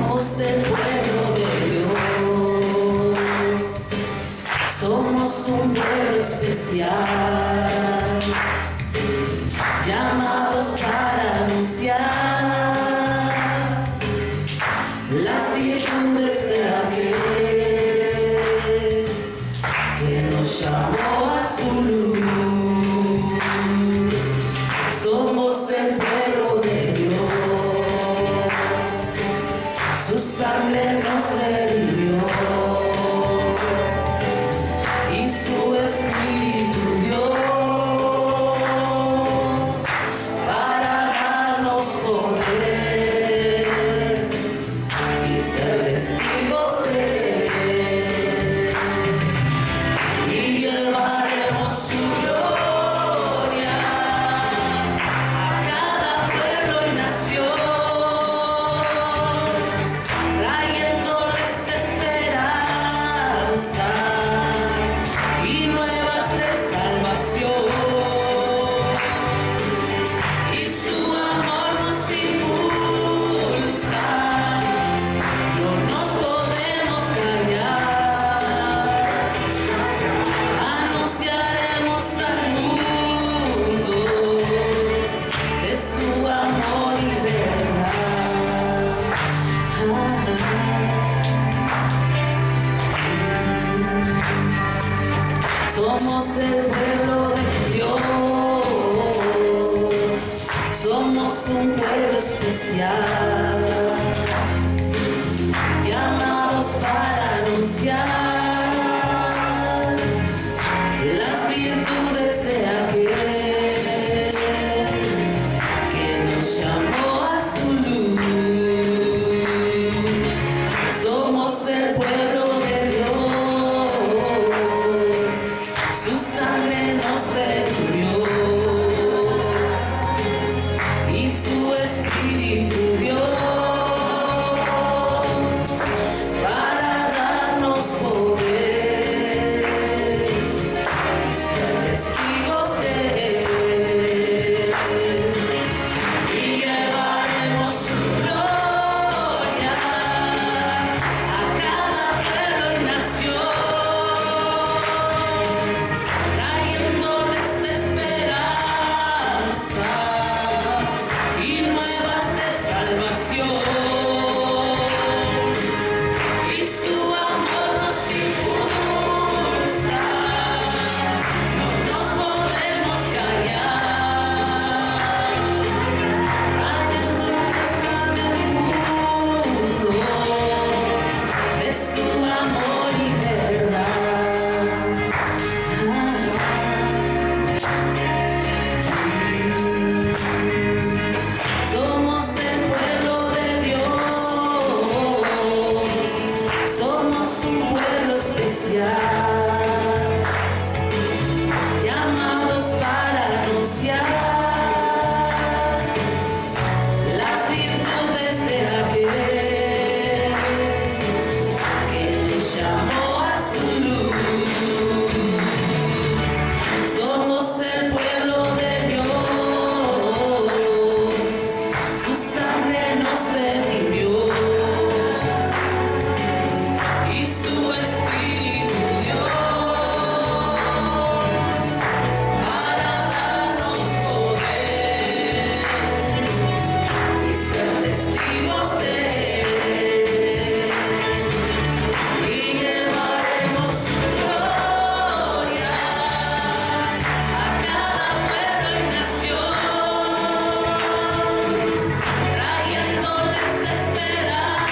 Somos el pueblo de Dios, somos un pueblo especial, llamados para anunciar las virtudes de aquel que nos llamó a su luz. Somos el pueblo de Dios, su sangre nos redimió y su Espíritu dio para darnos poder y ser testigos de Él, y llevaremos su gloria a cada pueblo y nación, trayéndoles esperanza y nuevas de salvación. Y su amor nos impulsa, no nos podemos callar. Anunciaremos al mundo de su amor y verdad. Somos el pueblo de Dios, somos un pueblo especial, llamados para anunciar las virtudes de aquel que nos llamó a su luz. Somos el pueblo de Dios, su sangre nos redimió y su Espíritu dio para darnos poder y ser testigos de Él, y llevaremos su gloria a cada pueblo y nación, trayéndoles esperanza y nuevas de salvación. Y su amor nos impulsa, no nos podemos callar, trayéndoles grande mundo de su amor y verdad. Somos el pueblo de Dios, somos un pueblo especial, llamados para anunciar las virtudes de aquel que nos llamó a su luz. Somos el pueblo de Dios, su sangre nos redimió y su Espíritu dio para darnos poder y ser testigos de Él, y llevaremos su gloria a cada pueblo y nación, trayéndoles esperanza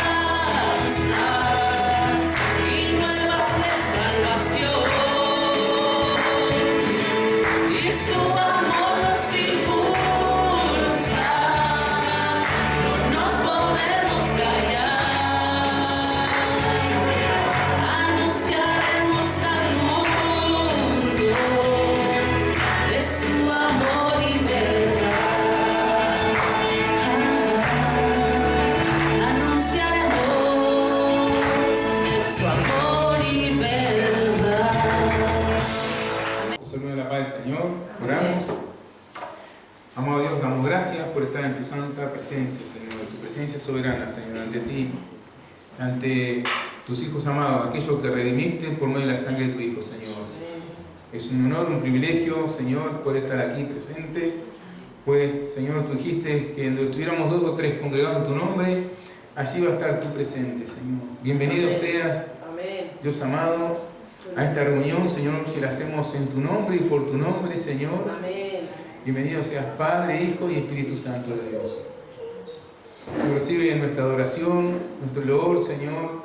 y nuevas de salvación. Y su amor nos impulsa, no nos podemos callar. Anunciaremos al mundo de su amor y verdad. Anunciaremos su amor y verdad. Gozarnos de la paz del Señor, oramos. Amado Dios, damos gracias por estar en tu santa presencia, Señor, tu presencia soberana, Señor, ante ti. ante tus hijos amados, aquellos que redimiste por medio de la sangre de tu Hijo, Señor. Es un honor, un privilegio, Señor, poder estar aquí presente, pues, Señor, tú dijiste que donde estuviéramos 2 o 3 congregados en tu nombre, allí va a estar tú presente, Señor. Bienvenido seas, Dios amado, a esta reunión, Señor, que la hacemos en tu nombre y por tu nombre, Señor. Bienvenido seas Padre, Hijo y Espíritu Santo de Dios. Recibe nuestra adoración, nuestro loor, Señor.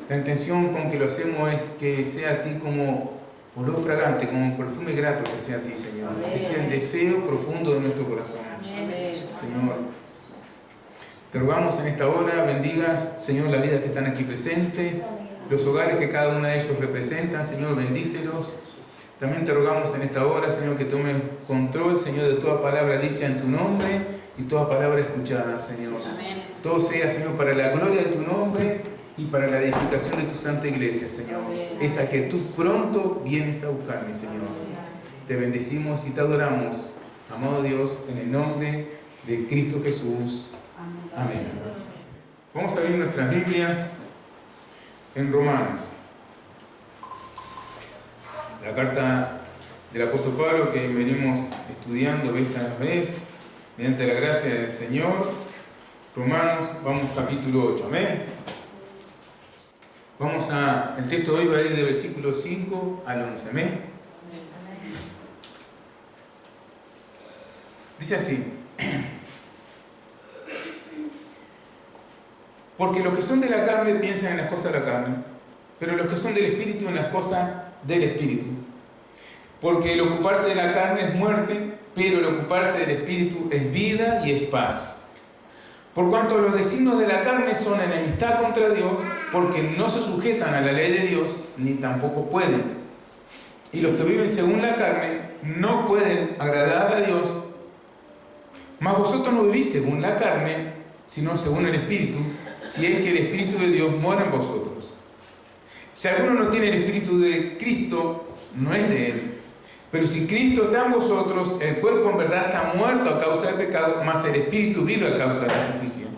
La intención con que lo hacemos es que sea a ti como olor fragante, como un perfume grato que sea a ti, Señor. Ese es el deseo profundo de nuestro corazón. Señor, te rogamos en esta hora, bendigas, Señor, las vidas que están aquí presentes, los hogares que cada uno de ellos representan, Señor, bendícelos. También te rogamos en esta hora, Señor, que tomes control, Señor, de toda palabra dicha en tu nombre y toda palabra escuchada, Señor. Amén. Todo sea, Señor, para la gloria de tu nombre y para la edificación de tu santa iglesia, Señor. Esa que tú pronto vienes a buscarme, Señor. Te bendecimos y te adoramos, amado Dios, en el nombre de Cristo Jesús. Amén. Vamos a abrir nuestras Biblias en Romanos. La carta del apóstol Pablo que venimos estudiando vez tras vez, mediante la gracia del Señor. Romanos, vamos capítulo 8, amén. El texto de hoy va a ir de versículo 5 al 11, amén. Dice así: porque los que son de la carne piensan en las cosas de la carne, pero los que son del Espíritu en las cosas del Espíritu. Porque el ocuparse de la carne es muerte, pero el ocuparse del Espíritu es vida y es paz. Por cuanto los designios de la carne son enemistad contra Dios, porque no se sujetan a la ley de Dios, ni tampoco pueden. Y los que viven según la carne no pueden agradar a Dios. Mas vosotros no vivís según la carne, sino según el Espíritu, si es que el Espíritu de Dios mora en vosotros. Si alguno no tiene el Espíritu de Cristo, no es de él. Pero si Cristo está en vosotros, el cuerpo en verdad está muerto a causa del pecado, mas el Espíritu vive a causa de la justicia.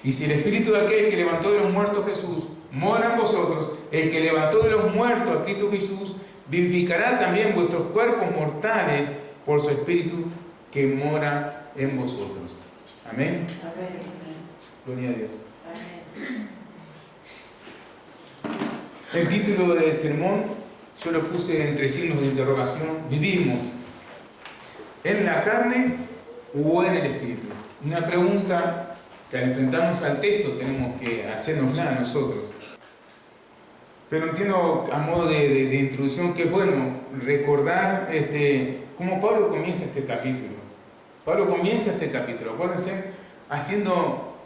Y si el Espíritu de aquel que levantó de los muertos Jesús mora en vosotros, el que levantó de los muertos a Cristo Jesús vivificará también vuestros cuerpos mortales por su Espíritu que mora en vosotros. Amén. Gloria a Dios. El título del sermón yo lo puse entre signos de interrogación: ¿vivimos en la carne o en el Espíritu? Una pregunta que al enfrentarnos al texto tenemos que hacérnosla a nosotros. Pero entiendo a modo de introducción que es bueno recordar cómo Pablo comienza este capítulo. Pablo comienza este capítulo, acuérdense, haciendo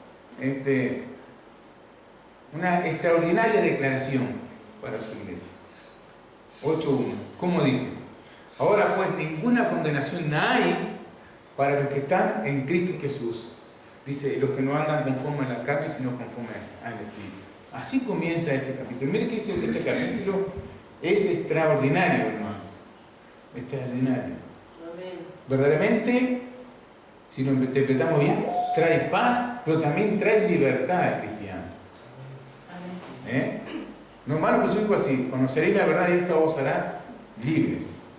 una extraordinaria declaración para su iglesia. 8.1. ¿Cómo dice? Ahora pues ninguna condenación hay para los que están en Cristo Jesús. Dice, los que no andan conforme a la carne, sino conforme al Espíritu. Así comienza este capítulo. Mire que este capítulo es extraordinario, hermanos. Extraordinario. Verdaderamente, si lo interpretamos bien, trae paz, pero también trae libertad al cristiano. No, hermano, que yo digo así: conoceréis la verdad y esta os hará libres.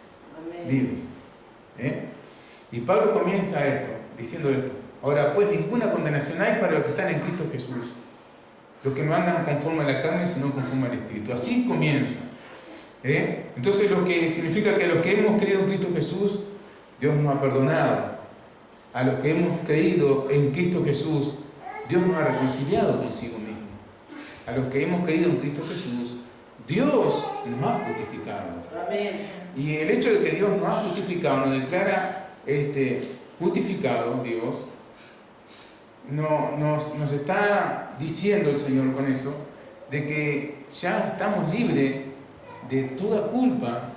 Libres. Y Pablo comienza diciendo esto: ahora pues ninguna condenación hay para los que están en Cristo Jesús, los que no andan conforme a la carne, sino conforme al Espíritu. Así comienza. Entonces, lo que significa que a los que hemos creído en Cristo Jesús, Dios nos ha perdonado. A los que hemos creído en Cristo Jesús, Dios nos ha reconciliado consigo mismo. A los que hemos creído en Cristo Jesús, Dios nos ha justificado. Amén. Y el hecho de que Dios nos ha justificado, nos declara justificado, Dios, nos está diciendo el Señor con eso, de que ya estamos libres de toda culpa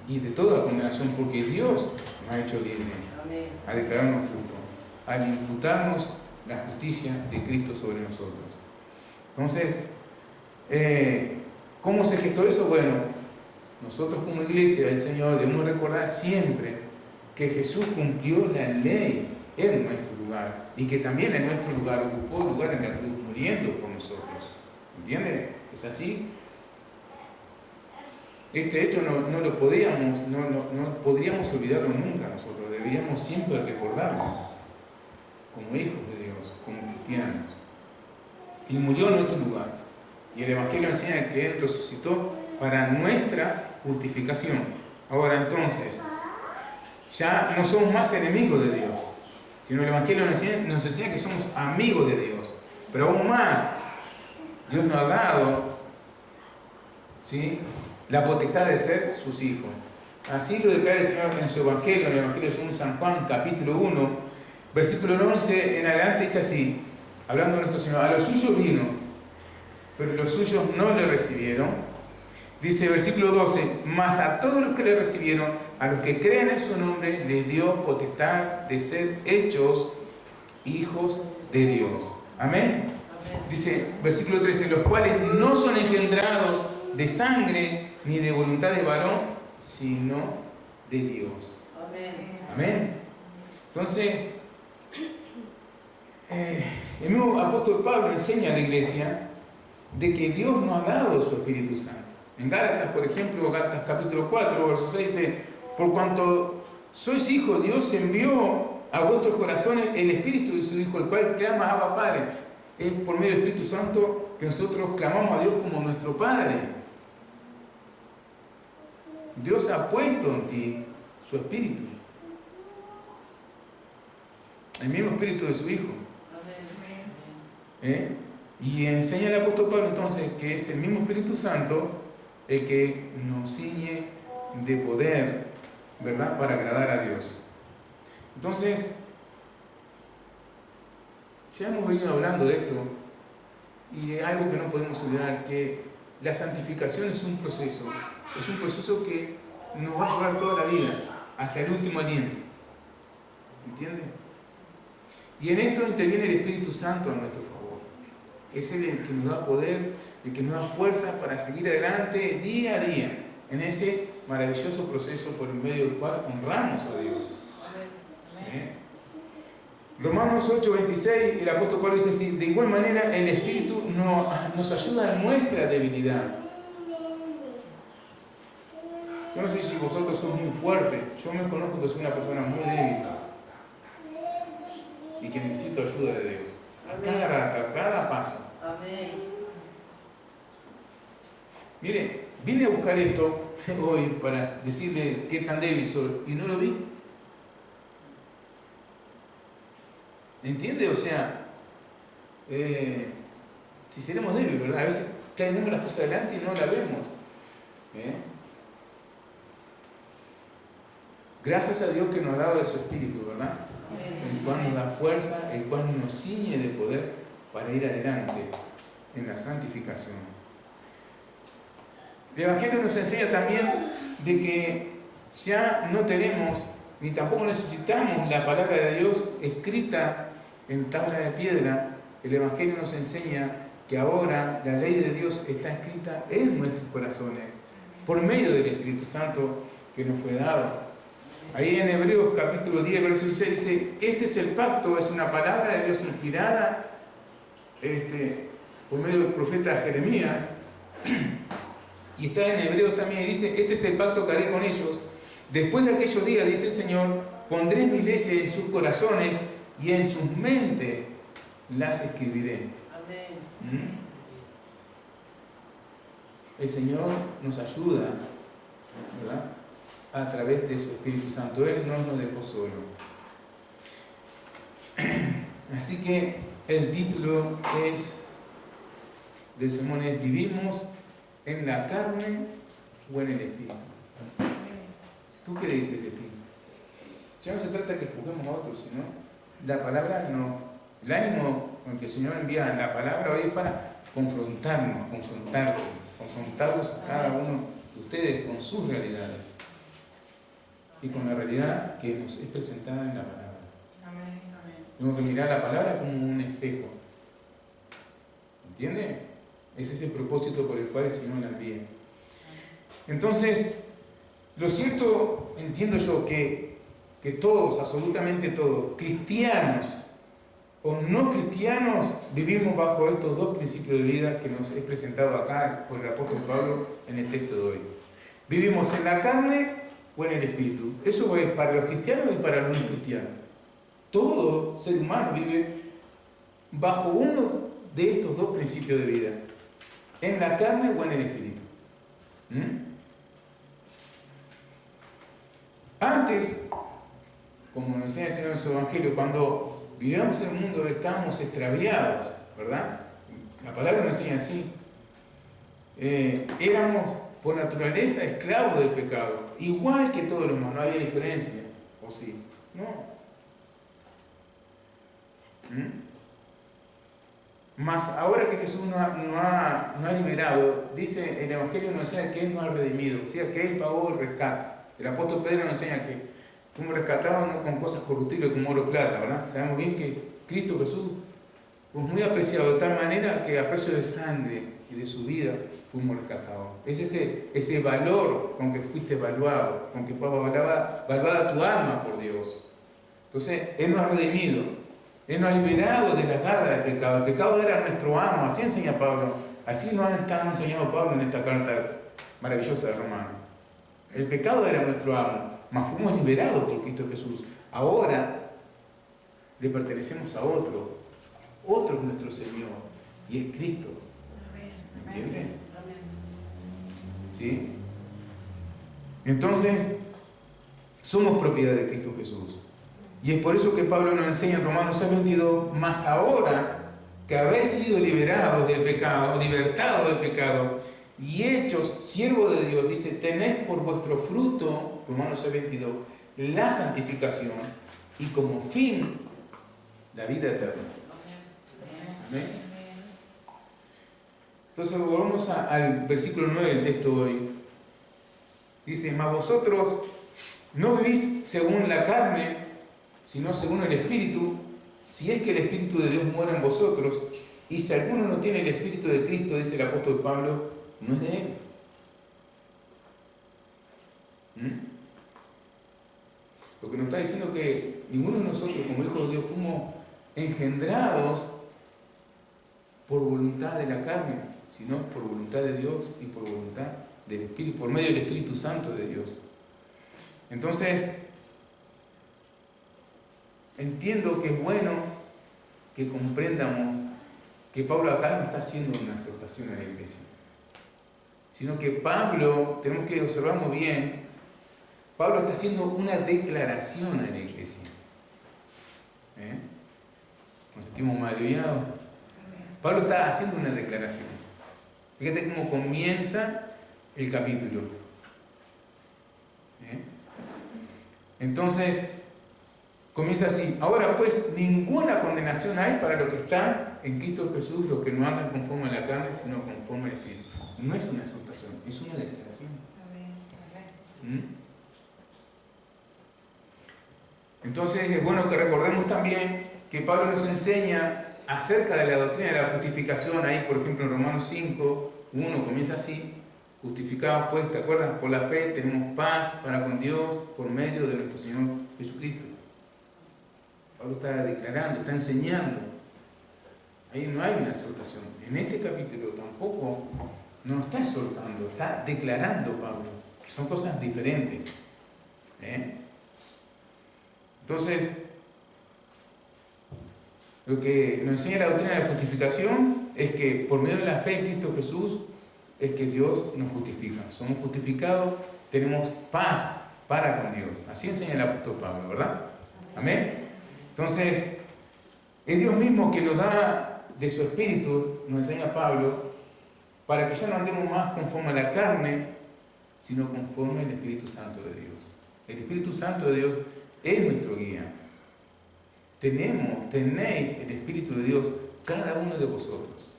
y de toda condenación, porque Dios nos ha hecho libres. Amén. A declararnos justos, al imputarnos la justicia de Cristo sobre nosotros. Entonces, ¿cómo se gestó eso? Bueno, nosotros como iglesia del Señor debemos recordar siempre que Jesús cumplió la ley en nuestro lugar y que también en nuestro lugar ocupó el lugar en la cruz, muriendo por nosotros. ¿Entiende? ¿Es así? Este hecho no lo podríamos olvidarlo nunca nosotros, deberíamos siempre recordarlo como hijos de Dios, como cristianos. Y murió en nuestro lugar. Y el Evangelio enseña que Él resucitó para nuestra justificación. Ahora entonces, ya no somos más enemigos de Dios, sino el Evangelio nos enseña que somos amigos de Dios. Pero aún más, Dios nos ha dado, ¿sí?, la potestad de ser sus hijos. Así lo declara el Señor en su Evangelio, en el Evangelio según San Juan, capítulo 1, versículo 11 en adelante, dice así, hablando de nuestro Señor: a los suyos vino, pero los suyos no le recibieron. Dice versículo 12: mas a todos los que le recibieron, a los que creen en su nombre, les dio potestad de ser hechos hijos de Dios. Amén. Dice versículo 13: los cuales no son engendrados de sangre ni de voluntad de varón, sino de Dios. Amén. Entonces, el mismo apóstol Pablo enseña a la iglesia de que Dios nos ha dado su Espíritu Santo. En Gálatas, por ejemplo, Gálatas capítulo 4, verso 6 dice: por cuanto sois hijos, Dios envió a vuestros corazones el Espíritu de su Hijo, el cual clama: Abba, Padre. Es por medio del Espíritu Santo que nosotros clamamos a Dios como nuestro Padre. Dios ha puesto en ti su Espíritu, el mismo Espíritu de su Hijo. Y enseña el apóstol Pablo entonces que es el mismo Espíritu Santo el que nos ciñe de poder, ¿verdad?, para agradar a Dios. Entonces, ya hemos venido hablando de esto, y es algo que no podemos olvidar, que la santificación es un proceso que nos va a llevar toda la vida, hasta el último aliento. ¿Entienden? Y en esto interviene el Espíritu Santo a nuestro favor. Es Él el que nos da poder, el que nos da fuerza para seguir adelante día a día, en ese maravilloso proceso por el medio del cual honramos a Dios. Romanos 8:26, el apóstol Pablo dice así: de igual manera el Espíritu nos ayuda en nuestra debilidad. Yo no sé si vosotros sois muy fuertes, yo me conozco que soy una persona muy débil y que necesito ayuda de Dios. A cada rato, a cada paso. Amén. Mire, vine a buscar esto hoy para decirle qué tan débil soy y no lo vi. ¿Entiende? O sea, si seremos débiles, ¿verdad? A veces tenemos las cosas adelante y no las vemos. Gracias a Dios que nos ha dado de su Espíritu, ¿verdad? El cual nos da fuerza, el cual nos ciñe de poder para ir adelante en la santificación. El Evangelio nos enseña también de que ya no tenemos, ni tampoco necesitamos la palabra de Dios escrita en tabla de piedra. El Evangelio nos enseña que ahora la ley de Dios está escrita en nuestros corazones, por medio del Espíritu Santo que nos fue dado. Ahí en Hebreos capítulo 10, verso 16 dice: este es el pacto, es una palabra de Dios inspirada por medio del profeta Jeremías. Y está en Hebreos también, dice: este es el pacto que haré con ellos. Después de aquellos días, dice el Señor, pondré mis leyes en sus corazones y en sus mentes las escribiré. Amén. El Señor nos ayuda, ¿verdad?, a través de su Espíritu Santo. Él no nos dejó solo. Así que el título del sermón es: ¿vivimos en la carne o en el Espíritu? ¿Tú qué dices de ti? Ya no se trata de que juzguemos a otros, sino la palabra el ánimo con que el Señor envía la palabra hoy es para confrontarnos a cada uno de ustedes con sus realidades y con la realidad que nos es presentada en la palabra. Tengo que mirar la palabra como un espejo. ¿Entiende? Ese es el propósito por el cual el Señor la envía. Entonces, lo cierto, entiendo yo, que todos, absolutamente todos, cristianos o no cristianos vivimos bajo estos dos principios de vida que nos he presentado acá por el apóstol Pablo en el texto de hoy. ¿Vivimos en la carne o en el espíritu? Eso es para los cristianos y para los no cristianos. Todo ser humano vive bajo uno de estos dos principios de vida, en la carne o en el espíritu. Antes, como nos enseña el Señor en su Evangelio, cuando vivíamos en un mundo donde estábamos extraviados, ¿verdad? La palabra nos enseña así. Éramos por naturaleza esclavos del pecado, igual que todos los demás, no había diferencia, ¿o sí? No. Mas ahora que Jesús nos ha liberado, dice el Evangelio nos enseña que Él nos ha redimido, o sea, que Él pagó el rescate. El apóstol Pedro nos enseña que fuimos rescatados no con cosas corruptibles como oro o plata, ¿verdad? Sabemos bien que Cristo Jesús fue muy apreciado de tal manera que a precio de sangre y de su vida fuimos rescatados. Es ese valor con que fuiste evaluado, con que fue evaluada tu alma por Dios. Entonces, Él nos ha redimido. Él nos ha liberado de las garras del pecado. El pecado era nuestro amo, así enseña Pablo. Así nos ha estado enseñando Pablo en esta carta maravillosa de Romanos. El pecado era nuestro amo, mas fuimos liberados por Cristo Jesús. Ahora le pertenecemos a otro. Otro es nuestro Señor y es Cristo. ¿Me entienden? ¿Sí? Entonces, somos propiedad de Cristo Jesús. Y es por eso que Pablo nos enseña en Romanos 6:22, mas ahora que habéis sido liberados del pecado, libertados del pecado y hechos siervos de Dios, dice, tened por vuestro fruto, Romanos 6:22, la santificación y como fin la vida eterna. Amén. Entonces volvamos al versículo 9 del texto de hoy. Dice, mas vosotros no vivís según la carne, sino según el Espíritu, si es que el Espíritu de Dios mora en vosotros, y si alguno no tiene el Espíritu de Cristo, dice el apóstol Pablo, no es de él. Lo que nos está diciendo que ninguno de nosotros, como hijos de Dios, fuimos engendrados por voluntad de la carne, sino por voluntad de Dios y por voluntad del Espíritu, por medio del Espíritu Santo de Dios. Entonces, entiendo que es bueno que comprendamos que Pablo acá no está haciendo una exhortación a la iglesia, sino que Pablo, tenemos que observar muy bien, Pablo está haciendo una declaración a la iglesia. Nos sentimos mal aliviados. Pablo está haciendo una declaración. Fíjate cómo comienza el capítulo. Entonces, comienza así. Ahora pues, ninguna condenación hay para los que están en Cristo Jesús, los que no andan conforme a la carne, sino conforme al Espíritu. No es una exhortación, es una declaración. Entonces es bueno que recordemos también que Pablo nos enseña acerca de la doctrina de la justificación. Ahí, por ejemplo, en Romanos 5:1 comienza así. Justificados pues, ¿te acuerdas? Por la fe tenemos paz para con Dios por medio de nuestro Señor Jesucristo. Pablo está declarando, está enseñando. Ahí no hay una exhortación. En este capítulo tampoco nos está exhortando, está declarando Pablo, que son cosas diferentes. Entonces, lo que nos enseña la doctrina de la justificación es que por medio de la fe en Cristo Jesús es que Dios nos justifica. Somos justificados, tenemos paz para con Dios. Así enseña el apóstol Pablo, ¿verdad? Amén. Entonces, es Dios mismo que nos da de su espíritu, nos enseña Pablo, para que ya no andemos más conforme a la carne, sino conforme al Espíritu Santo de Dios. El Espíritu Santo de Dios es nuestro guía. Tenéis el Espíritu de Dios, cada uno de vosotros.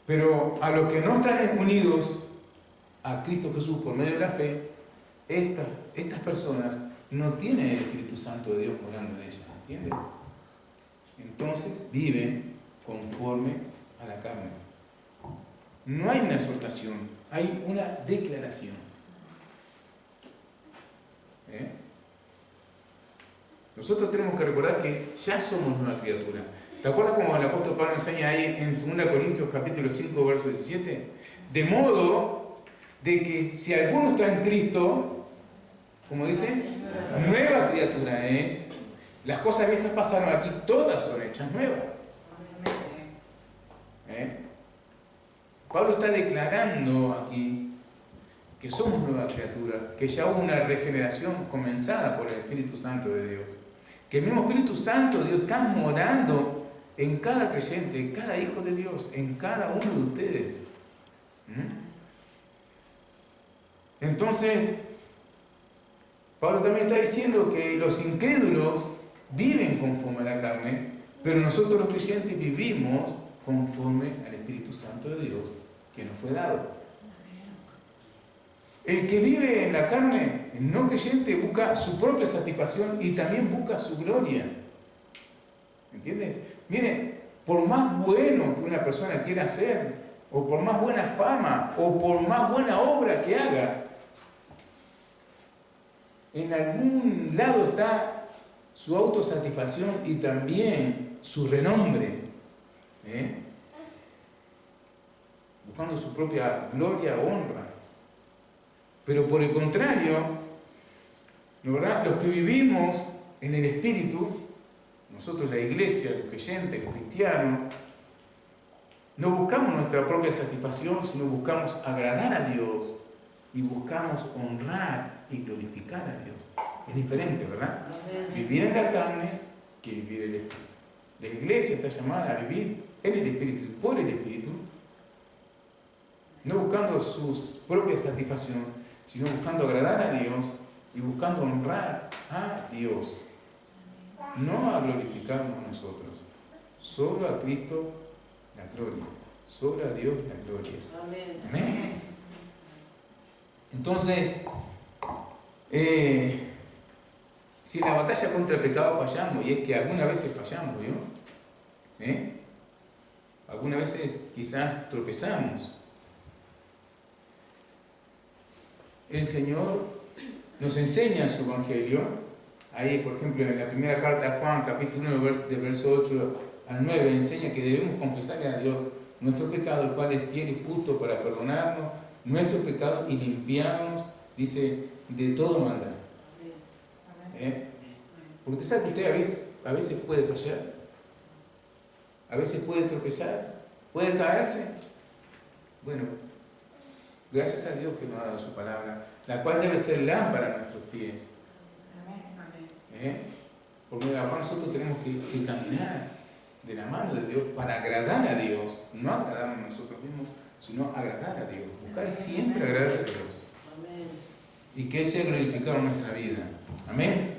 Pero a los que no están unidos a Cristo Jesús por medio de la fe, estas personas no tienen el Espíritu Santo de Dios morando en ellas, ¿entienden? Entonces viven conforme a la carne. No hay una exhortación, hay una declaración. Nosotros tenemos que recordar que ya somos nueva criatura. ¿Te acuerdas cómo el apóstol Pablo enseña ahí en 2 Corintios capítulo 5, verso 17? De modo de que si alguno está en Cristo, como dice, nueva criatura es. Las cosas viejas pasaron aquí, todas son hechas nuevas. Pablo está declarando aquí que somos nueva criatura, que ya hubo una regeneración comenzada por el Espíritu Santo de Dios. Que el mismo Espíritu Santo de Dios está morando en cada creyente, en cada hijo de Dios, en cada uno de ustedes. Entonces, Pablo también está diciendo que los incrédulos viven conforme a la carne, pero nosotros los creyentes vivimos conforme al Espíritu Santo de Dios que nos fue dado. El que vive en la carne, el no creyente, busca su propia satisfacción y también busca su gloria. ¿Entiendes? Miren, por más bueno que una persona quiera ser, o por más buena fama, o por más buena obra que haga, en algún lado está su autosatisfacción y también su renombre. Buscando su propia gloria o honra. Pero por el contrario, ¿no, verdad? Los que vivimos en el Espíritu, nosotros la iglesia, los creyentes, los cristianos, no buscamos nuestra propia satisfacción, sino buscamos agradar a Dios y buscamos honrar y glorificar a Dios. Es diferente, ¿verdad? Vivir en la carne que vivir en el Espíritu. La iglesia está llamada a vivir en el Espíritu y por el Espíritu, no buscando su propia satisfacción, sino buscando agradar a Dios y buscando honrar a Dios. No a glorificarnos nosotros, solo a Cristo la gloria, solo a Dios la gloria. Amén. Entonces, si en la batalla contra el pecado fallamos, y es que algunas veces fallamos, ¿no? Algunas veces quizás tropezamos. El Señor nos enseña su Evangelio. Ahí, por ejemplo, en la primera carta a Juan, capítulo 1, del verso 8 al 9, enseña que debemos confesarle a Dios nuestro pecado, el cual es fiel y justo para perdonarnos nuestro pecado y limpiarnos, dice, de todo maldad. Porque usted sabe que usted a veces puede fallar, a veces puede tropezar, puede caerse. Bueno, gracias a Dios que nos ha dado su palabra, la cual debe ser lámpara a nuestros pies. Porque nosotros tenemos que caminar de la mano de Dios para agradar a Dios, no agradarnos a nosotros mismos, sino agradar a Dios, buscar siempre agradar a Dios. Y que Él sea glorificado en nuestra vida. Amén.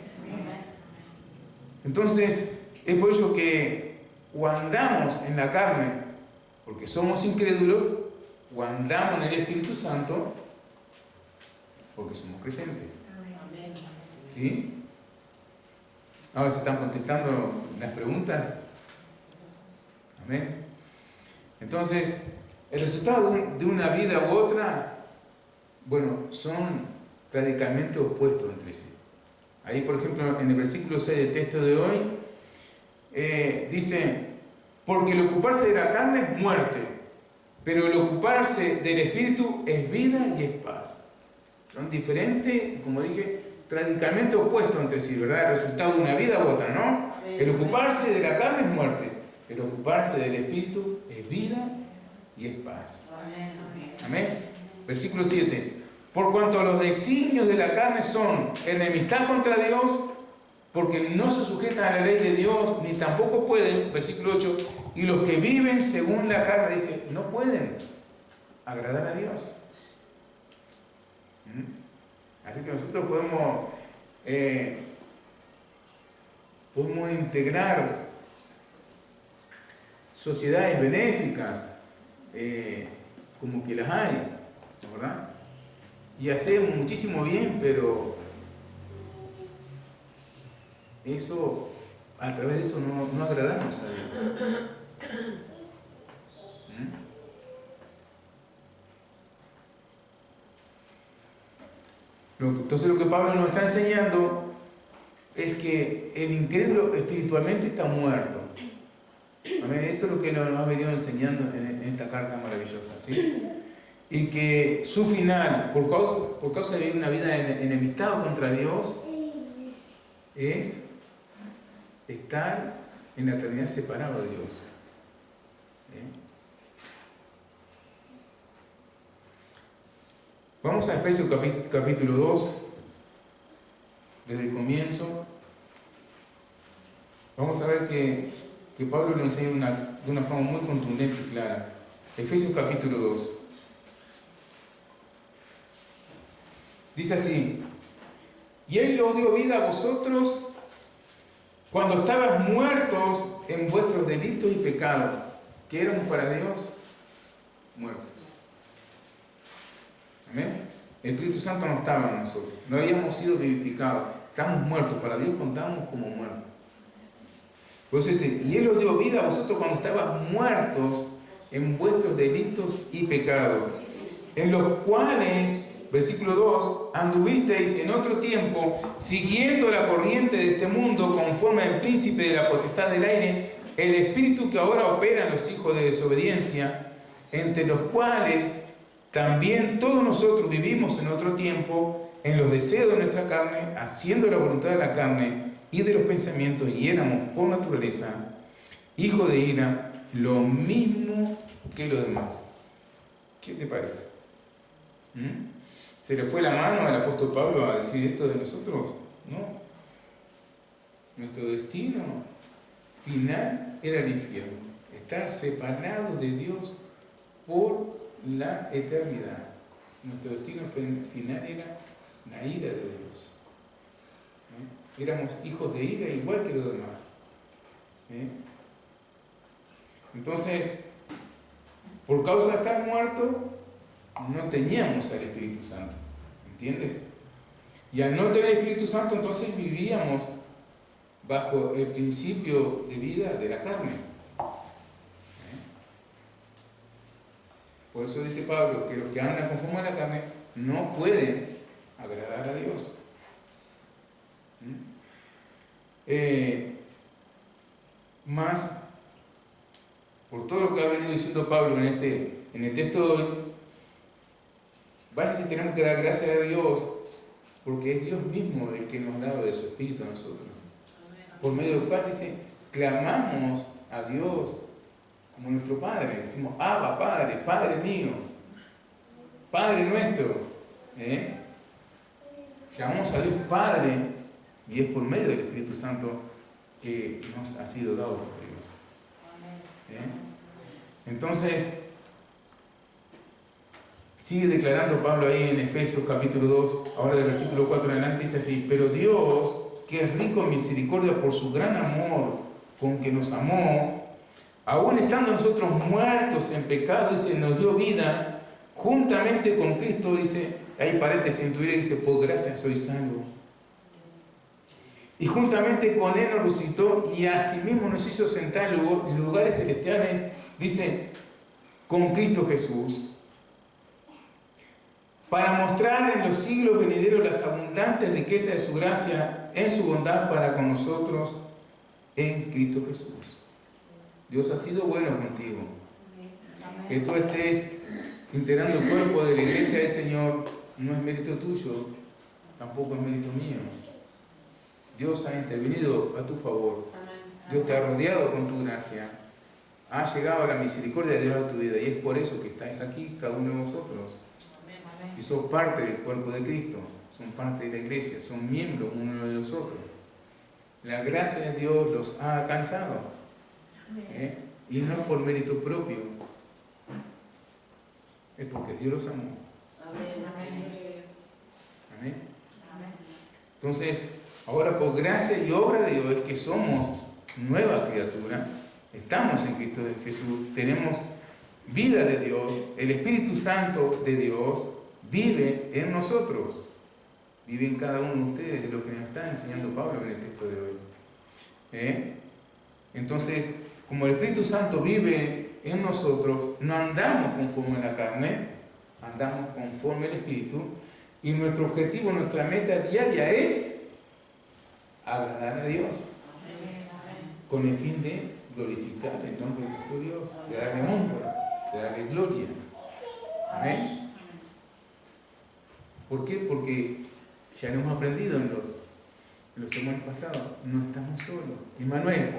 Entonces, es por ello que o andamos en la carne, porque somos incrédulos, o andamos en el Espíritu Santo, porque somos creyentes. ¿Sí? Ahora se están contestando las preguntas. Amén. Entonces, el resultado de una vida u otra, bueno, son radicalmente opuestos entre sí. Ahí, por ejemplo, en el versículo 6 del texto de hoy, dice, porque el ocuparse de la carne es muerte, pero el ocuparse del Espíritu es vida y es paz. Son diferentes, como dije, radicalmente opuestos entre sí, ¿verdad? El resultado de una vida u otra, ¿no? El ocuparse de la carne es muerte, el ocuparse del Espíritu es vida y es paz. Amén. Versículo 7. Por cuanto los designios de la carne son enemistad contra Dios, porque no se sujetan a la ley de Dios, ni tampoco pueden, versículo 8, y los que viven según la carne, dice, no pueden agradar a Dios. Así que nosotros podemos integrar sociedades benéficas, como que las hay, ¿verdad? Y hacemos muchísimo bien, pero eso, a través de eso no agradamos a Dios. Entonces lo que Pablo nos está enseñando es que el incrédulo espiritualmente está muerto. Amén. Eso es lo que nos ha venido enseñando en esta carta maravillosa, ¿sí? Y que su final, por causa de vivir una vida enemistado contra Dios, es estar en la eternidad separado de Dios. Vamos a Efesios capítulo 2, desde el comienzo. Vamos a ver que Pablo lo enseña de una forma muy contundente y clara. Efesios capítulo 2. Dice así: y Él os dio vida a vosotros cuando estabas muertos en vuestros delitos y pecados, que éramos para Dios muertos. Amén. El Espíritu Santo no estaba en nosotros, no habíamos sido vivificados, estamos muertos, para Dios contamos como muertos. Por eso dice: y Él os dio vida a vosotros cuando estabas muertos en vuestros delitos y pecados, en los cuales, versículo 2, anduvisteis en otro tiempo, siguiendo la corriente de este mundo, conforme al príncipe de la potestad del aire, el espíritu que ahora opera en los hijos de desobediencia, entre los cuales también todos nosotros vivimos en otro tiempo, en los deseos de nuestra carne, haciendo la voluntad de la carne y de los pensamientos, y éramos por naturaleza hijos de ira, lo mismo que los demás. ¿Qué te parece? ¿Se le fue la mano al apóstol Pablo a decir esto de nosotros? No. Nuestro destino final era el infierno, estar separados de Dios por la eternidad. Nuestro destino final era la ira de Dios. Éramos hijos de ira igual que los demás. Entonces, por causa de estar muertos, no teníamos al Espíritu Santo. ¿Entiendes? Y al no tener el Espíritu Santo, entonces vivíamos bajo el principio de vida de la carne. Por eso dice Pablo que los que andan conforme a la carne no pueden agradar a Dios. Más, por todo lo que ha venido diciendo Pablo en el texto de hoy, vaya si tenemos que dar gracias a Dios, porque es Dios mismo el que nos ha dado de su Espíritu a nosotros. Por medio del cual dice, clamamos a Dios como nuestro Padre. Decimos: Abba, Padre, Padre mío, Padre nuestro. Llamamos a Dios Padre, y es por medio del Espíritu Santo que nos ha sido dado por Dios. Entonces, sigue declarando Pablo ahí en Efesios capítulo 2, ahora del versículo 4 en adelante, dice así: pero Dios, que es rico en misericordia por su gran amor con que nos amó, aún estando nosotros muertos en pecado, dice, nos dio vida juntamente con Cristo, dice, hay paréntesis en tu vida, dice, por gracia soy salvo. Y juntamente con Él nos resucitó y asimismo nos hizo sentar en lugares celestiales, dice, con Cristo Jesús, para mostrar en los siglos venideros las abundantes riquezas de su gracia en su bondad para con nosotros en Cristo Jesús. Dios ha sido bueno contigo. Que tú estés integrando el cuerpo de la iglesia del Señor no es mérito tuyo, tampoco es mérito mío. Dios ha intervenido a tu favor. Dios te ha rodeado con tu gracia. Ha llegado la misericordia de Dios a tu vida y es por eso que estáis aquí, cada uno de vosotros. Y son parte del cuerpo de Cristo, son parte de la iglesia, son miembros uno de los otros. La gracia de Dios los ha alcanzado. Y no es por mérito propio, es porque Dios los amó. Amén. Entonces, ahora por gracia y obra de Dios es que somos nueva criatura, estamos en Cristo Jesús, tenemos vida de Dios, el Espíritu Santo de Dios vive en nosotros, vive en cada uno de ustedes, de lo que nos está enseñando Pablo en el texto de hoy. Entonces, como el Espíritu Santo vive en nosotros, no andamos conforme a la carne, andamos conforme al Espíritu, y nuestro objetivo, nuestra meta diaria es agradar a Dios, con el fin de glorificar el nombre de nuestro Dios, de darle honra, de darle gloria. Amén. ¿Por qué? Porque ya lo hemos aprendido en los sermones pasados, no estamos solos. Emmanuel,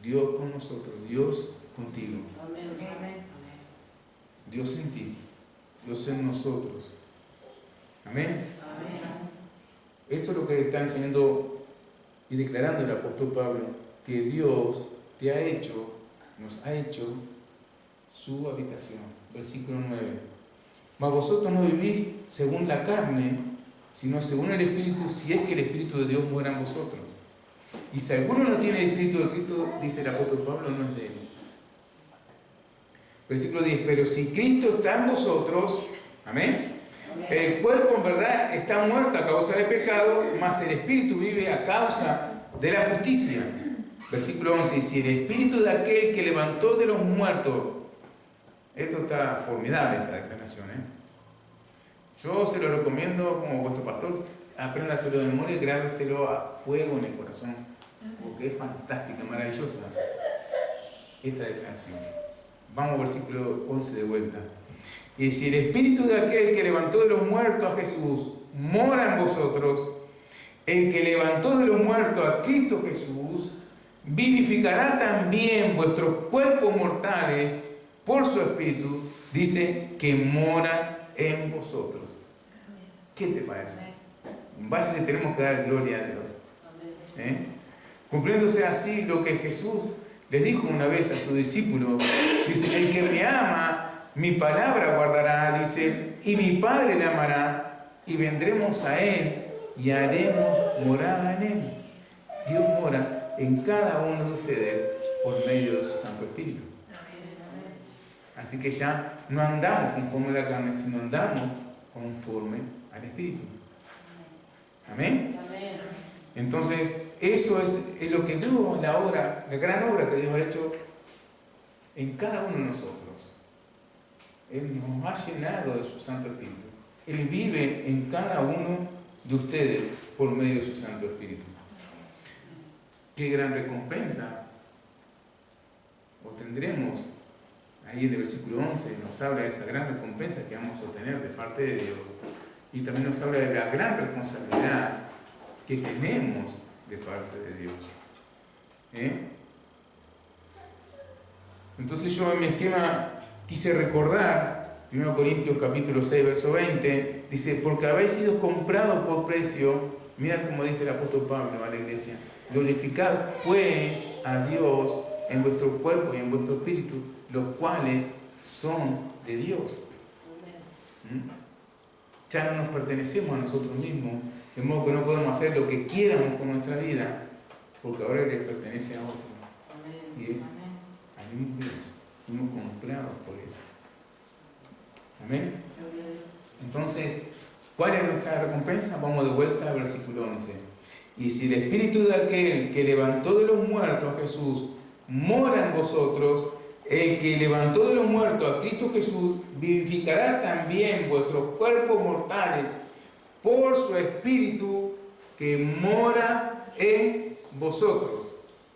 Dios con nosotros, Dios contigo. Dios en ti, Dios en nosotros. Amén. Esto es lo que está enseñando y declarando el apóstol Pablo, que Dios te ha hecho, nos ha hecho su habitación. Versículo 9. Mas vosotros no vivís según la carne, sino según el Espíritu, si es que el Espíritu de Dios mora en vosotros. Y si alguno no tiene el Espíritu de Cristo, dice el apóstol Pablo, no es de él. Versículo 10. Pero si Cristo está en vosotros, amén, el cuerpo en verdad está muerto a causa del pecado, mas el Espíritu vive a causa de la justicia. Versículo 11. Y si el Espíritu de aquel que levantó de los muertos, esto está formidable, esta declaración, Yo se lo recomiendo como vuestro pastor, apréndaselo de memoria y grábeselo a fuego en el corazón, porque es fantástica, maravillosa esta declaración. Vamos al versículo 11 de vuelta. Y si el Espíritu de aquel que levantó de los muertos a Jesús mora en vosotros, el que levantó de los muertos a Cristo Jesús vivificará también vuestros cuerpos mortales por su Espíritu, dice, que mora en vosotros. ¿Qué te parece? En base si tenemos que dar gloria a Dios. Cumpliéndose así lo que Jesús les dijo una vez a sus discípulos, dice, el que me ama, mi palabra guardará, dice, y mi Padre le amará, y vendremos a Él y haremos morada en Él. Dios mora en cada uno de ustedes por medio de su Santo Espíritu. Así que ya no andamos conforme a la carne, sino andamos conforme al Espíritu. Amén. Entonces, eso es lo que Dios, la gran obra que Dios ha hecho en cada uno de nosotros. Él nos ha llenado de su Santo Espíritu. Él vive en cada uno de ustedes por medio de su Santo Espíritu. Qué gran recompensa obtendremos. Ahí en el versículo 11 nos habla de esa gran recompensa que vamos a obtener de parte de Dios. Y también nos habla de la gran responsabilidad que tenemos de parte de Dios. Entonces yo en mi esquema quise recordar 1 Corintios capítulo 6, verso 20, dice, porque habéis sido comprados por precio, mira como dice el apóstol Pablo a la iglesia, glorificad pues a Dios en vuestro cuerpo y en vuestro espíritu, los cuales son de Dios. Ya no nos pertenecemos a nosotros mismos, de modo que no podemos hacer lo que quieramos con nuestra vida, porque ahora les pertenece a otro. Y es al mismo Dios. Fuimos comprados por Él. Amén. Entonces, ¿cuál es nuestra recompensa? Vamos de vuelta al versículo 11. Y si el Espíritu de aquel que levantó de los muertos a Jesús mora en vosotros, el que levantó de los muertos a Cristo Jesús vivificará también vuestros cuerpos mortales por su Espíritu que mora en vosotros.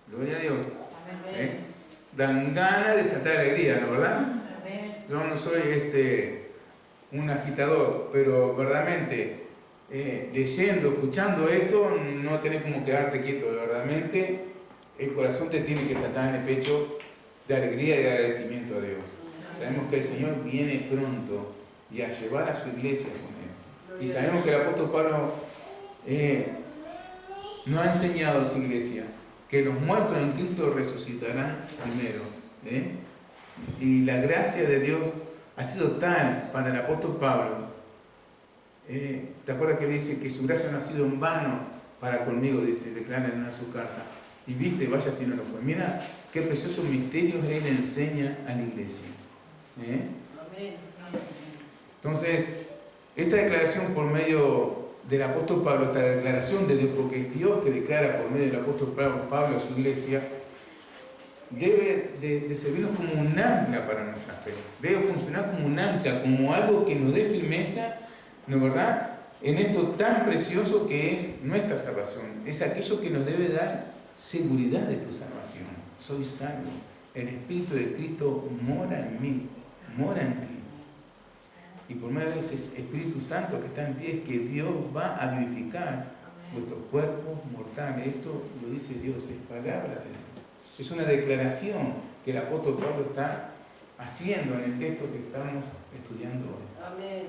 Gloria a Dios. Dan ganas de saltar alegría, ¿no, verdad? Yo no soy un agitador, pero verdaderamente leyendo, escuchando esto, no tenés como quedarte quieto. Verdaderamente el corazón te tiene que saltar en el pecho de alegría y de agradecimiento a Dios. Sabemos que el Señor viene pronto y a llevar a su iglesia con Él. Y sabemos que el apóstol Pablo nos ha enseñado a su iglesia que los muertos en Cristo resucitarán primero. Y la gracia de Dios ha sido tal para el apóstol Pablo. ¿Te acuerdas que dice que su gracia no ha sido en vano para conmigo? Dice, declara en una de sus cartas. Y viste, vaya si no lo fue. Mira qué preciosos misterios Él enseña a la iglesia. Entonces, esta declaración por medio del apóstol Pablo, esta declaración de Dios, porque es Dios que declara por medio del apóstol Pablo a su iglesia, debe de servirnos como un ancla para nuestra fe. Debe funcionar como un ancla, como algo que nos dé firmeza, ¿no es verdad? en esto tan precioso que es nuestra salvación. Es aquello que nos debe dar seguridad de tu salvación. Soy salvo. El Espíritu de Cristo mora en mí, mora en ti. Y por medio de ese Espíritu Santo que está en ti es que Dios va a vivificar vuestros cuerpos mortales. Esto lo dice Dios, es palabra de Dios. Es una declaración que el apóstol Pablo está haciendo en el texto que estamos estudiando hoy. Amén.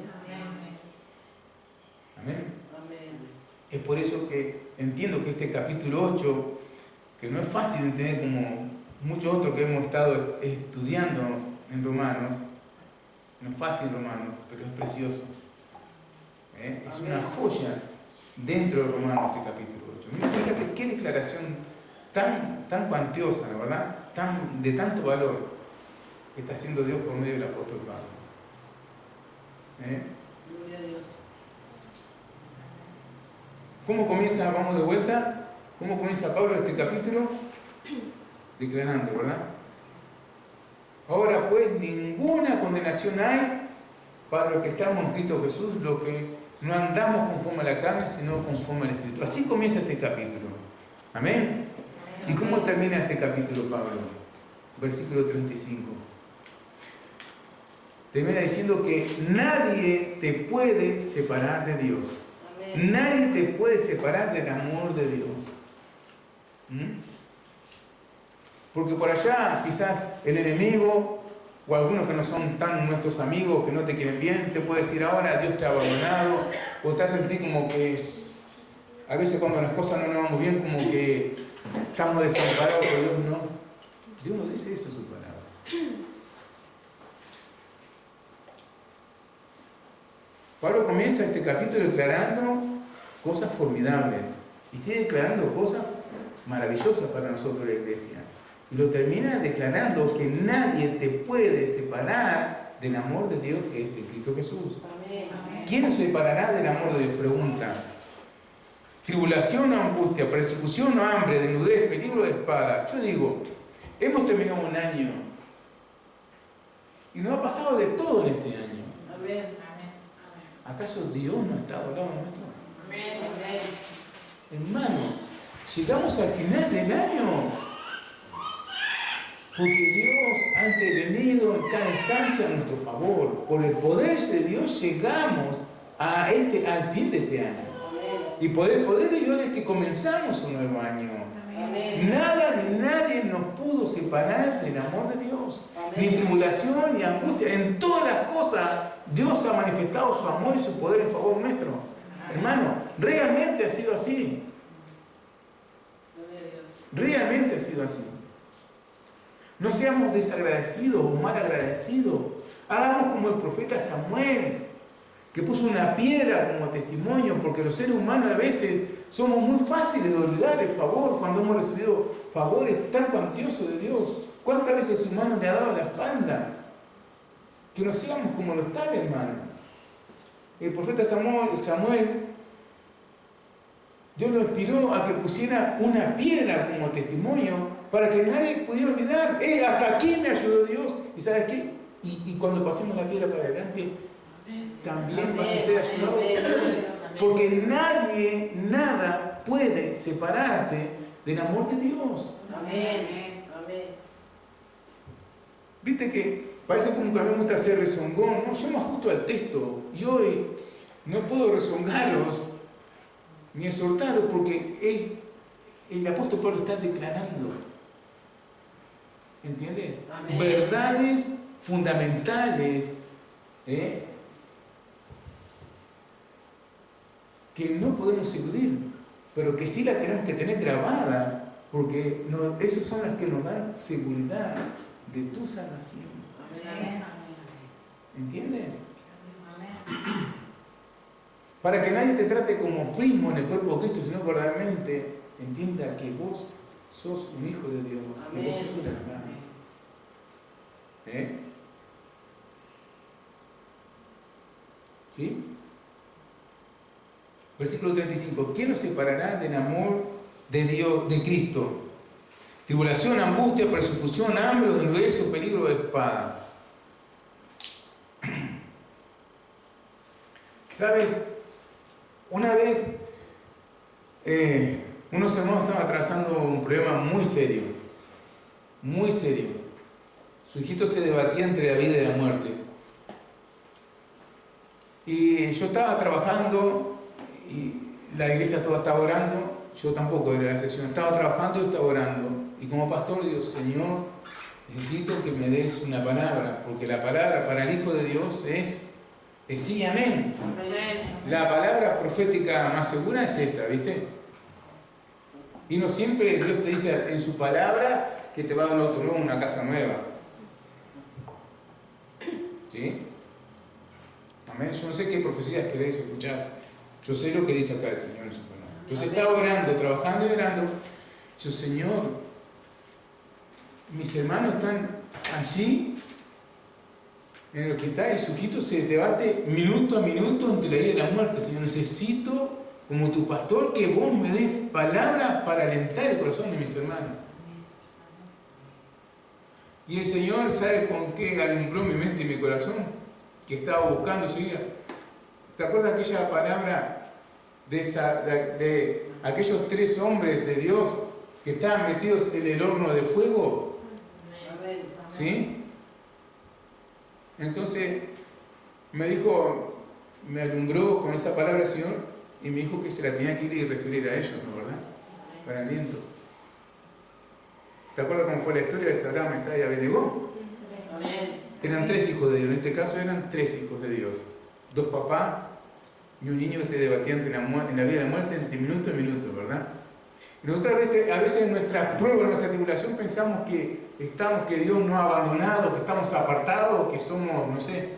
Amén. Amén. Es por eso que entiendo que este capítulo 8, que no es fácil de entender como muchos otros que hemos estado estudiando en Romanos, no es fácil Romanos, pero es precioso. Es una joya dentro de Romanos este capítulo 8. Mira, fíjate qué declaración tan cuantiosa, ¿no, verdad? De tanto valor que está haciendo Dios por medio del apóstol Pablo. Gloria a Dios. ¿Cómo comienza? Vamos de vuelta. ¿Cómo comienza Pablo este capítulo? Declarando, ¿verdad? Ahora pues ninguna condenación hay para los que estamos en Cristo Jesús, los que no andamos conforme a la carne, sino conforme al Espíritu. Así comienza este capítulo. Amén. ¿Y cómo termina este capítulo, Pablo? Versículo 35. Termina diciendo que nadie te puede separar de Dios. Amén. Nadie te puede separar del amor de Dios. Porque por allá quizás el enemigo o algunos que no son tan nuestros amigos, que no te quieren bien, te puede decir ahora Dios te ha abandonado, o te hace sentir como que a veces cuando las cosas no nos van muy bien, como que estamos desamparados por Dios. No, Dios no dice eso en su palabra. Pablo comienza este capítulo declarando cosas formidables y sigue declarando cosas maravillosas para nosotros la iglesia. Y lo termina declarando que nadie te puede separar del amor de Dios que es en Cristo Jesús. Amén. ¿Quién nos separará del amor de Dios? Pregunta. Tribulación o angustia, persecución o hambre, desnudez, peligro de espada. Yo digo, hemos terminado un año y nos ha pasado de todo en este año. Amén. ¿Acaso Dios no ha estado al lado nuestro? Amén. Hermano, llegamos al final del año porque Dios ha intervenido en cada instancia a nuestro favor. Por el poder de Dios llegamos al fin de este año. Y por el poder de Dios es que comenzamos un nuevo año. Amén. Nada ni nadie nos pudo separar del amor de Dios. Amén. Ni tribulación ni angustia. En todas las cosas Dios ha manifestado su amor y su poder en favor nuestro. Hermano, realmente ha sido así. Gloria a Dios. Realmente ha sido así. No seamos desagradecidos o mal agradecidos. Hagamos como el profeta Samuel, que puso una piedra como testimonio, porque los seres humanos a veces somos muy fáciles de olvidar el favor cuando hemos recibido favores tan cuantiosos de Dios. ¿Cuántas veces el humano le ha dado la espalda? Que no seamos como los tales, hermano. El profeta Samuel, Dios lo inspiró a que pusiera una piedra como testimonio para que nadie pudiera olvidar. Hasta aquí me ayudó Dios. ¿Y sabes qué? Y cuando pasemos la piedra para adelante, también van a ser ayudados. Porque nadie, nada puede separarte del amor de Dios. Amén. Amén. Viste que parece como que a mí me gusta hacer rezongón. No, yo me ajusto al texto. Y hoy no puedo rezongaros ni exhortaros porque el apóstol Pablo está declarando. ¿Entiendes? Amén. Verdades fundamentales que no podemos eludir, pero que sí la tenemos que tener grabada, porque esas son las que nos dan seguridad de tu salvación. Amén. ¿Entiendes? Para que nadie te trate como primo en el cuerpo de Cristo, sino verdaderamente entienda que vos sos un hijo de Dios, que vos sos un hermano. ¿Sí? Versículo 35. ¿Quién nos separará del amor de Dios, de Cristo? Tribulación, angustia, persecución, hambre, desnudez o peligro de espada. ¿Sabes? Una vez, unos hermanos estaban atravesando un problema muy serio, muy serio. Su hijito se debatía entre la vida y la muerte. Y yo estaba trabajando y la iglesia toda estaba orando. Yo tampoco era la sesión. Estaba trabajando y estaba orando. Y como pastor digo, Señor, necesito que me des una palabra, porque la palabra para el Hijo de Dios es sí y amén. La palabra profética más segura es esta, ¿viste? Y no siempre Dios te dice en su palabra que te va a dar un auto nuevo, una casa nueva. ¿Sí? Amén. Yo no sé qué profecías queréis escuchar. Yo sé lo que dice acá el Señor en su palabra. Entonces estaba orando, trabajando y orando. Yo, Señor, mis hermanos están allí en el hospital y su hijito se debate minuto a minuto entre la vida y la muerte. Señor, necesito, como tu pastor, que vos me des palabra para alentar el corazón de mis hermanos. Y el Señor sabe con qué alumbró mi mente y mi corazón, que estaba buscando su vida. ¿Te acuerdas aquella palabra de aquellos 3 hombres de Dios que estaban metidos en el horno de fuego? ¿Sí? Entonces me dijo, me alumbró con esa palabra el Señor y me dijo que se la tenía que ir y referir a ellos, ¿no? ¿Verdad? Para aliento. ¿Te acuerdas cómo fue la historia de Sadrach, Mesach y Abednego? Eran 3 hijos de Dios, en este caso eran 3 hijos de Dios. 2 papás y un niño que se debatía en la vida y la muerte entre minuto y minuto, ¿verdad? Nosotros a veces en nuestra prueba, en nuestra tribulación, pensamos que Dios nos ha abandonado, que estamos apartados, que somos, no sé,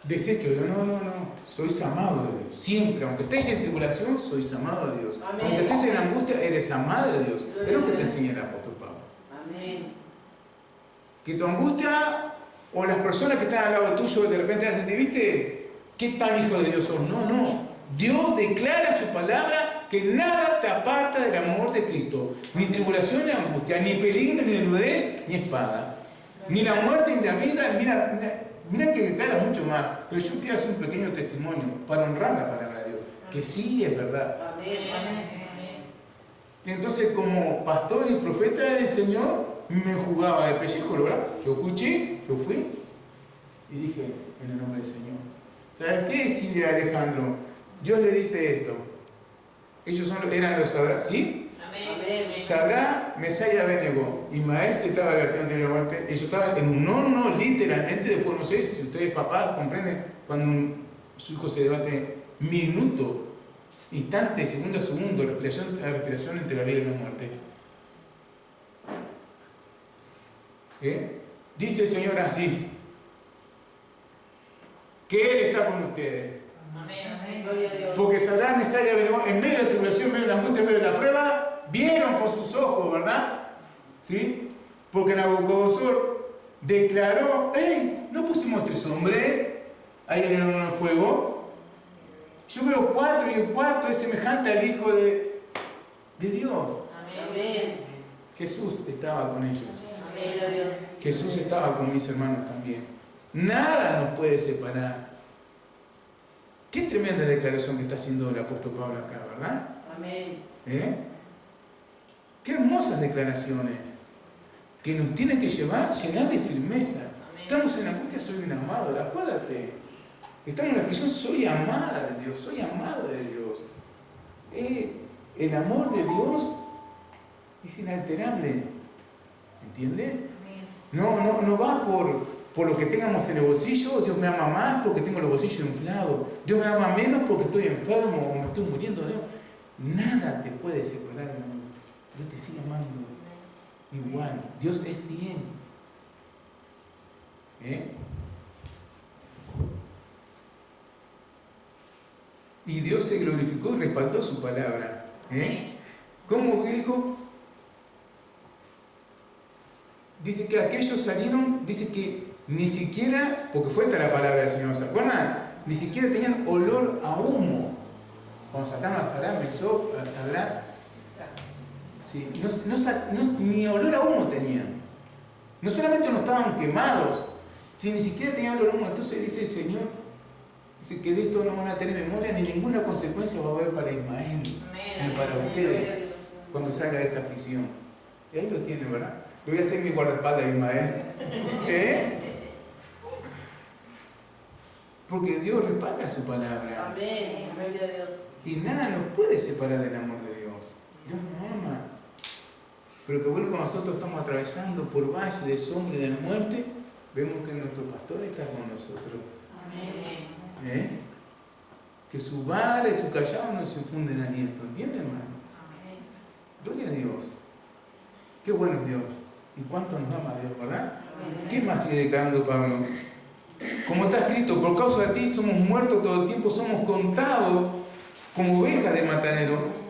desechos. No. Sois amados de Dios. Siempre, aunque estéis en tribulación, sois amados de Dios. Amén. Aunque estés en angustia, eres amado de Dios. Es lo que te enseña el apóstol Pablo. Amén. Que tu angustia o las personas que están al lado tuyo de repente te viste, ¿qué tan hijo de Dios sos? No. Dios declara en su palabra que nada te aparta del amor de Cristo. Ni tribulación ni angustia, ni peligro, ni nudez, ni espada. Ni la muerte, ni la vida. Mira que declara mucho más. Pero yo quiero hacer un pequeño testimonio para honrar la palabra de Dios. Que sí es verdad. Amén. Y entonces, como pastor y profeta del Señor, me jugaba de pellejo, ¿verdad? Yo escuché, yo fui y dije, en el nombre del Señor. ¿Sabes qué, Silvia Alejandro? Dios le dice esto. Ellos eran los Sadrach, ¿sí? Amén. Sadrach, Mesach y Abednego. Ismael se estaba debatiendo de la muerte. Ellos estaban en un horno literalmente de fuego. No sé si ustedes, papás, comprenden cuando su hijo se debate minuto, instante, segundo a segundo, la respiración entre la vida y la muerte. Dice el Señor así, que Él está con ustedes. Gloria a Dios. Porque Sadrach, Mesach y Abednego, en medio de la tribulación, en medio de la angustia, en medio de la prueba, vieron con sus ojos, ¿verdad? ¿Sí? Porque Nabucodonosor declaró, ¡hey! ¿No pusimos 3 hombres ahí en el horno de fuego? Yo veo 4 y el cuarto es semejante al Hijo de Dios. Amén. Jesús estaba con ellos. Gloria a Dios. Jesús estaba con mis hermanos también. Nada nos puede separar. Qué tremenda declaración que está haciendo el apóstol Pablo acá, ¿verdad? Amén. Qué hermosas declaraciones que nos tienen que llenar de firmeza. Estamos en angustia, soy un amado, acuérdate. Estamos en aflicción, soy amada de Dios, soy amado de Dios. El amor de Dios es inalterable. ¿Entiendes? No va por lo que tengamos en el bolsillo. Dios me ama más porque tengo los bolsillos inflados. Dios me ama menos porque estoy enfermo o me estoy muriendo. Dios. Nada te puede separar del amor. Dios te sigue amando igual. Dios es bien. Y Dios se glorificó y respaldó su palabra. ¿Cómo dijo? Dice que aquellos salieron, dice que ni siquiera, porque fue esta la palabra del Señor, ¿se acuerdan? Ni siquiera tenían olor a humo. Cuando sacaron a Sadrach, Mesach, a Sadrach, sí, ni olor a humo tenían. No solamente no estaban quemados, sino ni siquiera tenían olor a humo. Entonces dice el Señor, Dice que de esto no van a tener memoria ni ninguna consecuencia va a haber para Ismael, ni para ustedes, cuando salga de esta aflicción. Y ahí lo tienen, ¿verdad? Le voy a hacer mi guardaespaldas a Ismael. Porque Dios respalda su palabra. Amén. Gloria a Dios. Y nada nos puede separar del amor de Dios. Dios nos ama. Pero que bueno, cuando nosotros estamos atravesando por valle de sombra y de muerte, vemos que nuestro pastor está con nosotros. Amén. Que su vara y su callado nos infunden aliento. ¿Entienden, hermano? Amén. Gloria a Dios. Qué bueno es Dios. Y cuánto nos ama Dios, ¿verdad? ¿Qué más sigue declarando Pablo? Como está escrito, por causa de ti somos muertos todo el tiempo, somos contados como ovejas de matadero.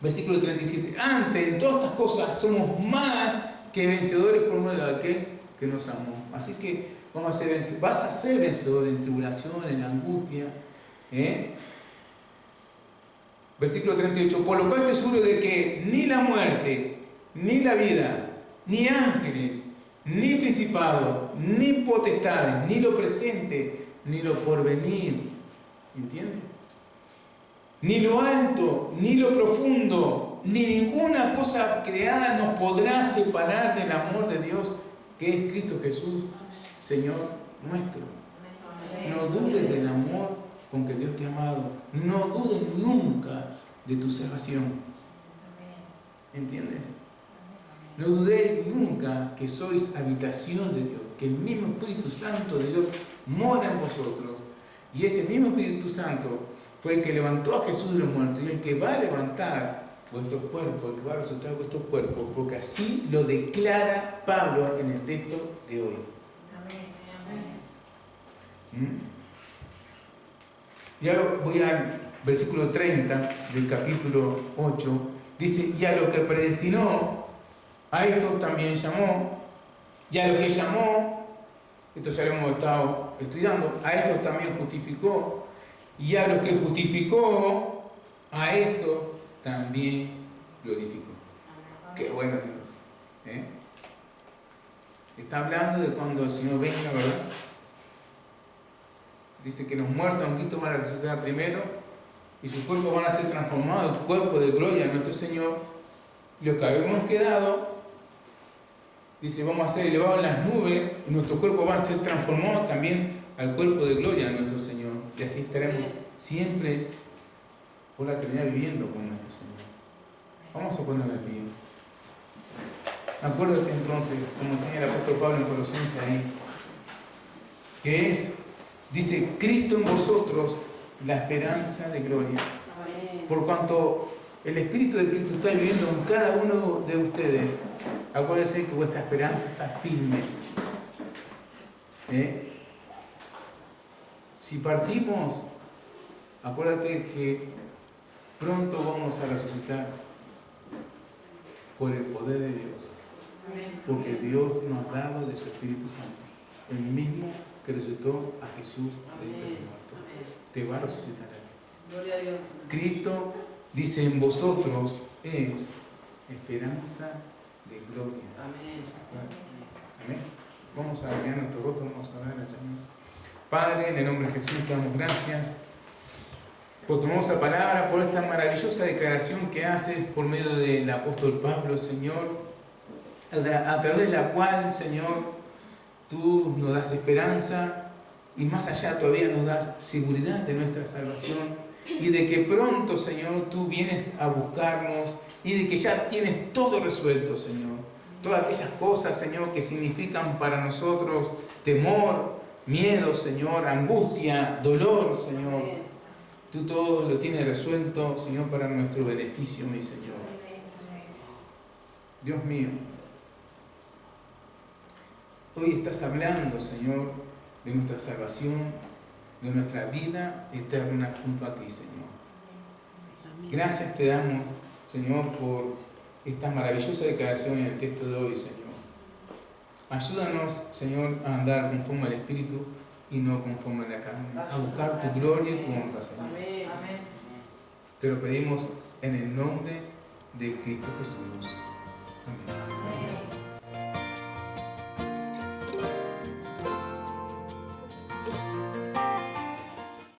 Versículo 37. Antes, en todas estas cosas, somos más que vencedores por medio de aquel que nos amó. Así que vas a ser vencedor en tribulación, en angustia. Versículo 38. Por lo cual estoy seguro de que ni la muerte, ni la vida, ni ángeles, ni principado, ni potestades, ni lo presente, ni lo porvenir. ¿Entiendes? Ni lo alto, ni lo profundo, ni ninguna cosa creada nos podrá separar del amor de Dios, que es Cristo Jesús, Señor nuestro. No dudes del amor con que Dios te ha amado. No dudes nunca de tu salvación. ¿Entiendes? No dudéis nunca que sois habitación de Dios, que el mismo Espíritu Santo de Dios mora en vosotros. Y ese mismo Espíritu Santo fue el que levantó a Jesús de los muertos y el que va a levantar vuestros cuerpos, el que va a resucitar vuestros cuerpos, porque así lo declara Pablo en el texto de hoy. Y ahora voy al versículo 30 del capítulo 8. Dice, y a lo que predestinó, a estos también llamó, y a lo que llamó, esto ya lo hemos estado estudiando, a estos también justificó, y a los que justificó, a estos también glorificó. Qué bueno Dios. Está hablando de cuando el Señor venga, ¿verdad? Dice que los muertos en Cristo van a resucitar primero y sus cuerpos van a ser transformados en cuerpo de gloria a nuestro Señor. Los que habíamos quedado, dice, vamos a ser elevados en las nubes y nuestros cuerpos van a ser transformados también al cuerpo de gloria de nuestro Señor. Y así estaremos siempre por la eternidad viviendo con nuestro Señor. Vamos a ponernos de pie. Acuérdate entonces, como enseña el apóstol Pablo en Colosenses ahí, que es, dice, Cristo en vosotros, la esperanza de gloria. Por cuanto el Espíritu de Cristo está viviendo en cada uno de ustedes, acuérdense que vuestra esperanza está firme. Si partimos, acuérdate que pronto vamos a resucitar por el poder de Dios. Porque Dios nos ha dado de su Espíritu Santo, el mismo que resucitó a Jesús de entre los muertos. Te va a resucitar a ti. Gloria a Dios. Cristo, dice, en vosotros es esperanza de gloria. Amén. Amén. Vamos a inclinar nuestro rostro, vamos a ver al Señor. Padre, en el nombre de Jesús te damos gracias por tu hermosa palabra, por esta maravillosa declaración que haces por medio del apóstol Pablo, Señor, a través de la cual, Señor, tú nos das esperanza y más allá todavía nos das seguridad de nuestra salvación y de que pronto, Señor, tú vienes a buscarnos y de que ya tienes todo resuelto, Señor. Todas aquellas cosas, Señor, que significan para nosotros temor, miedo, Señor, angustia, dolor, Señor. Tú todo lo tienes resuelto, Señor, para nuestro beneficio, mi Señor. Dios mío, hoy estás hablando, Señor, de nuestra salvación, de nuestra vida eterna junto a ti, Señor. Gracias te damos, Señor, por esta maravillosa declaración en el texto de hoy, Señor. Ayúdanos, Señor, a andar conforme al Espíritu y no conforme a la carne, a buscar tu gloria y tu honra, Señor. Te lo pedimos en el nombre de Cristo Jesús. Amén.